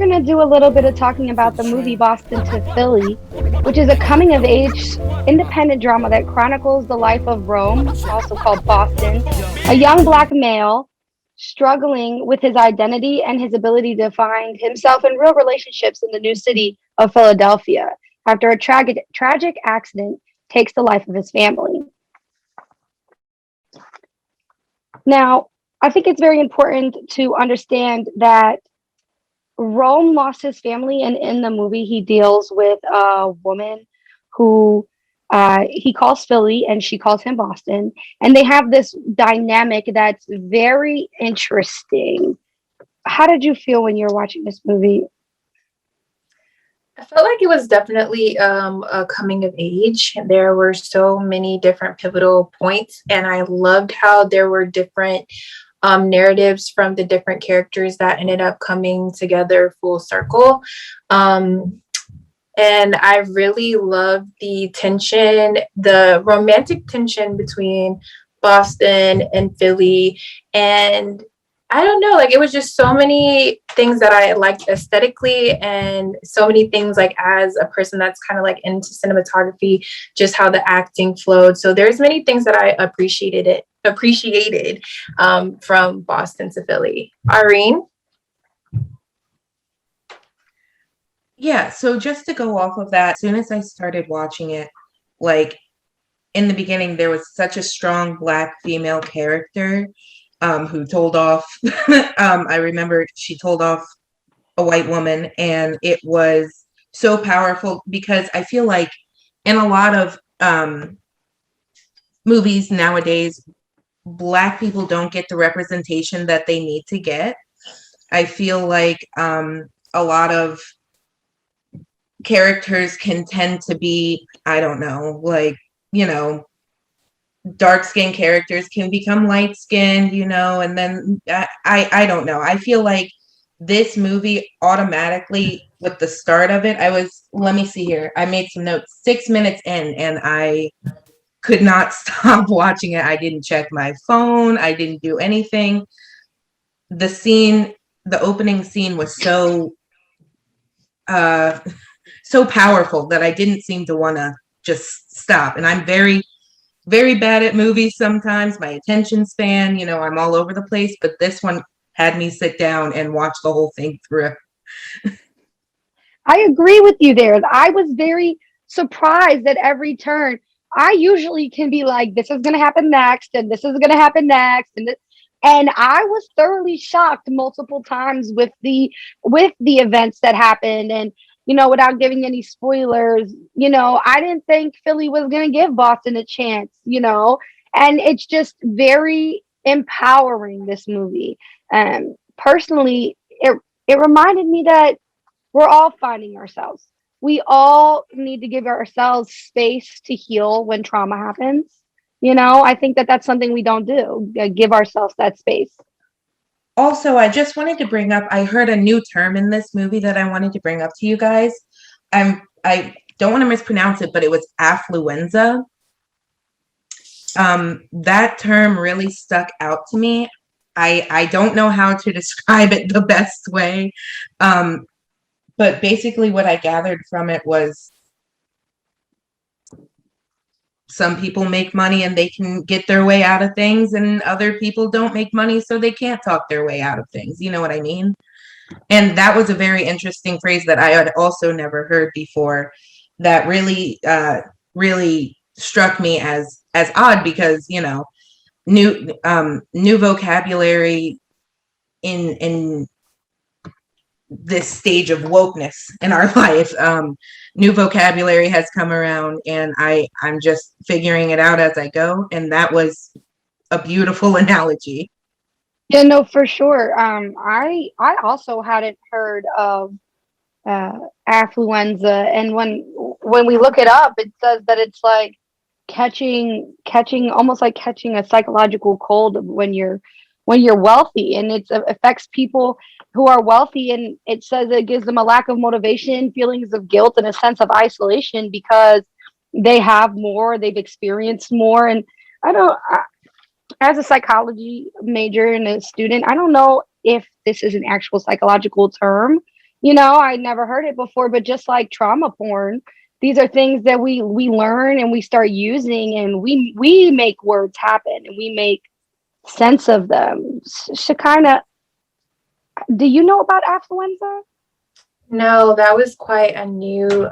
going to do a little bit of talking about the movie Boston to Philly, which is a coming of age independent drama that chronicles the life of Rome, also called Boston, a young black male struggling with his identity and his ability to find himself in real relationships in the new city of Philadelphia after a tragic accident takes the life of his family. Now, I think it's very important to understand that Rome lost his family, and in the movie, he deals with a woman who he calls Philly and she calls him Boston. And they have this dynamic that's very interesting. How did you feel when you were watching this movie? I felt like it was definitely a coming of age. There were so many different pivotal points, and I loved how there were different narratives from the different characters that ended up coming together full circle. And I really loved the tension, the romantic tension between Boston and Philly. And I don't know, like it was just so many things that I liked aesthetically, and so many things like as a person that's kind of like into cinematography, just how the acting flowed. So there's many things that I appreciated from Boston to Philly. Irene? Yeah, so just to go off of that, as soon as I started watching it, like in the beginning, there was such a strong Black female character who told off. I remember she told off a white woman, and it was so powerful because I feel like in a lot of movies nowadays, Black people don't get the representation that they need to get. I feel like a lot of characters can tend to be, I don't know, like, dark-skinned characters can become light-skinned, and then I don't know. I feel like this movie automatically, with the start of it, let me see here. I made some notes 6 minutes in, and I could not stop watching it. I didn't check my phone. I didn't do anything. The opening scene was so powerful that I didn't seem to want to just stop. And I'm very, very bad at movies sometimes. My attention span, I'm all over the place. But this one had me sit down and watch the whole thing through. I agree with you there. I was very surprised at every turn. I usually can be like, this is going to happen next, and this is going to happen next, and I was thoroughly shocked multiple times with the events that happened. And without giving any spoilers, I didn't think Philly was going to give Boston a chance, and it's just very empowering, this movie. Personally, it reminded me that we're all finding ourselves. We all need to give ourselves space to heal when trauma happens. I think that that's something we don't do, give ourselves that space. Also, I just wanted to bring up, I heard a new term in this movie that I wanted to bring up to you guys. I don't want to mispronounce it, but it was affluenza. That term really stuck out to me. I don't know how to describe it the best way. But basically what I gathered from it was some people make money and they can get their way out of things, and other people don't make money, so they can't talk their way out of things. You know what I mean? And that was a very interesting phrase that I had also never heard before, that really, really struck me as odd, because, new vocabulary in this stage of wokeness in our life. New vocabulary has come around, and I'm just figuring it out as I go. And that was a beautiful analogy. Yeah, no, for sure. I also hadn't heard of affluenza, and when we look it up, it says that it's like catching almost like catching a psychological cold when you're wealthy, and it affects people who are wealthy, and it says it gives them a lack of motivation, feelings of guilt, and a sense of isolation because they have more, they've experienced more. And as a psychology major and a student, I don't know if this is an actual psychological term, I never heard it before, but just like trauma porn, these are things that we learn and we start using, and we make words happen and we make sense of them. Shekinah, do you know about affluenza? No, that was quite a new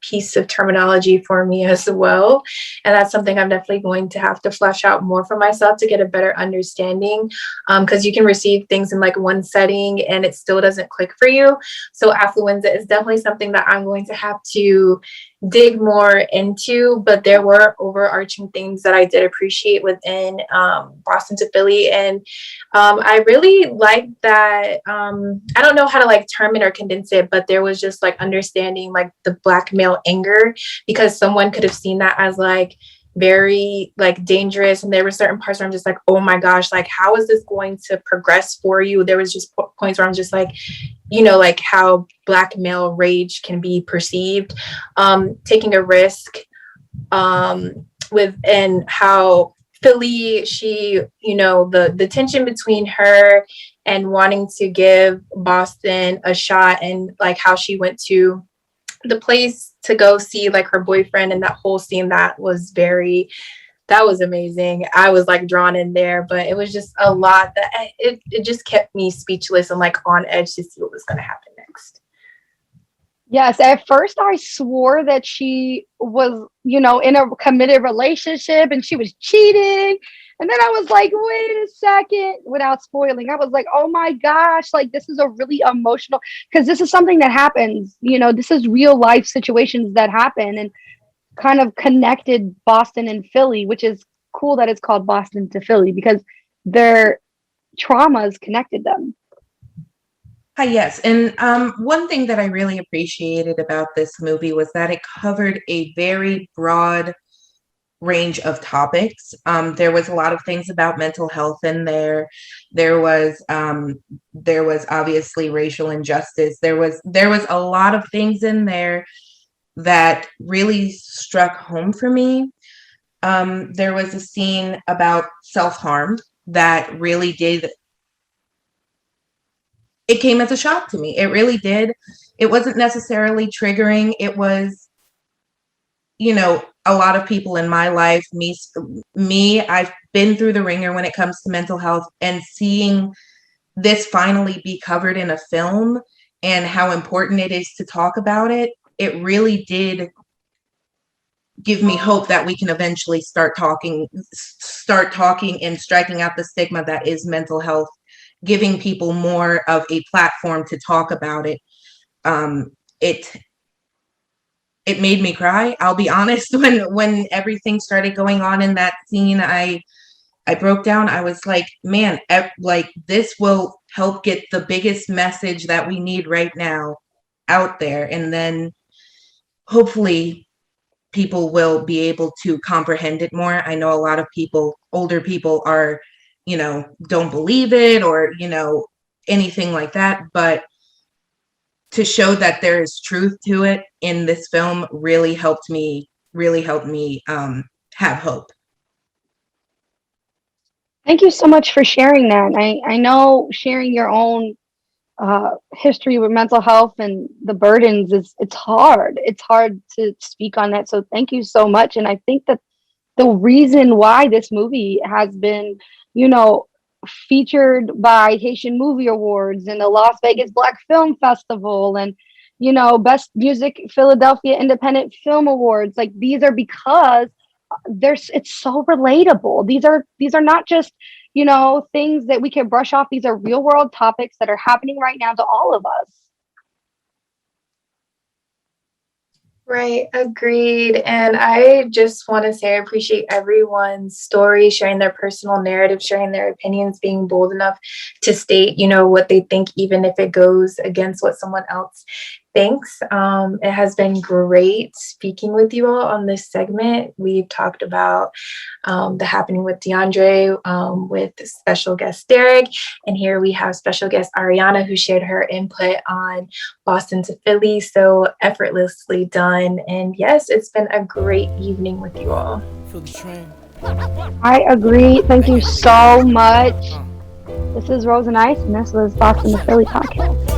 piece of terminology for me as well. And that's something I'm definitely going to have to flesh out more for myself to get a better understanding. Because you can receive things in like one setting and it still doesn't click for you. So affluenza is definitely something that I'm going to have to dig more into. But there were overarching things that I did appreciate within Boston to Philly. And I really like that. I don't know how to like term it or condense it, but there was just like understanding like the Black male anger, because someone could have seen that as like very like dangerous, and there were certain parts where I'm just like, oh my gosh, like how is this going to progress for you? There was just points where I'm just like, like how Black male rage can be perceived, taking a risk with, and how Philly, she, the tension between her and wanting to give Boston a shot, and like how she went to the place to go see like her boyfriend, and that whole scene, that was amazing. I was like drawn in there, but it was just a lot that it just kept me speechless and like on edge to see what was going to happen next. Yes, at first I swore that she was, in a committed relationship and she was cheating. And then I was like, wait a second, without spoiling. I was like, oh my gosh, like this is a really emotional, because this is something that happens, this is real life situations that happen, and kind of connected Boston and Philly, which is cool that it's called Boston to Philly because their traumas connected them. Hi, yes. And one thing that I really appreciated about this movie was that it covered a very broad range of topics. There was a lot of things about mental health in there. There was obviously racial injustice. There was a lot of things in there that really struck home for me. There was a scene about self-harm that really did. It came as a shock to me. It really did. It wasn't necessarily triggering. It was, a lot of people in my life, me, I've been through the ringer when it comes to mental health, and seeing this finally be covered in a film and how important it is to talk about it, it really did give me hope that we can eventually start talking and striking out the stigma that is mental health, giving people more of a platform to talk about it. It made me cry. I'll be honest. When everything started going on in that scene, I broke down. I was like, man, like this will help get the biggest message that we need right now out there. And then hopefully people will be able to comprehend it more. I know a lot of people, older people are, don't believe it or, anything like that. But to show that there is truth to it in this film really helped me have hope. Thank you so much for sharing that. I know sharing your own history with mental health and the burdens it's hard. It's hard to speak on that. So thank you so much. And I think that the reason why this movie has been, featured by Haitian Movie Awards and the Las Vegas Black Film Festival and, Best Music Philadelphia Independent Film Awards, like these are because it's so relatable. These are not just, things that we can brush off. These are real world topics that are happening right now to all of us. Right, agreed. And I just want to say I appreciate everyone's story, sharing their personal narrative, sharing their opinions, being bold enough to state, what they think, even if it goes against what someone else thinks. It has been great speaking with you all on this segment. We've talked about the happening with DeAndre, with special guest Derek, and here we have special guest Ariana, who shared her input on Boston to Philly, so effortlessly done. And yes, it's been a great evening with you all. I agree. Thank you so much. This is Rosa Nice, and this was Boston to Philly podcast.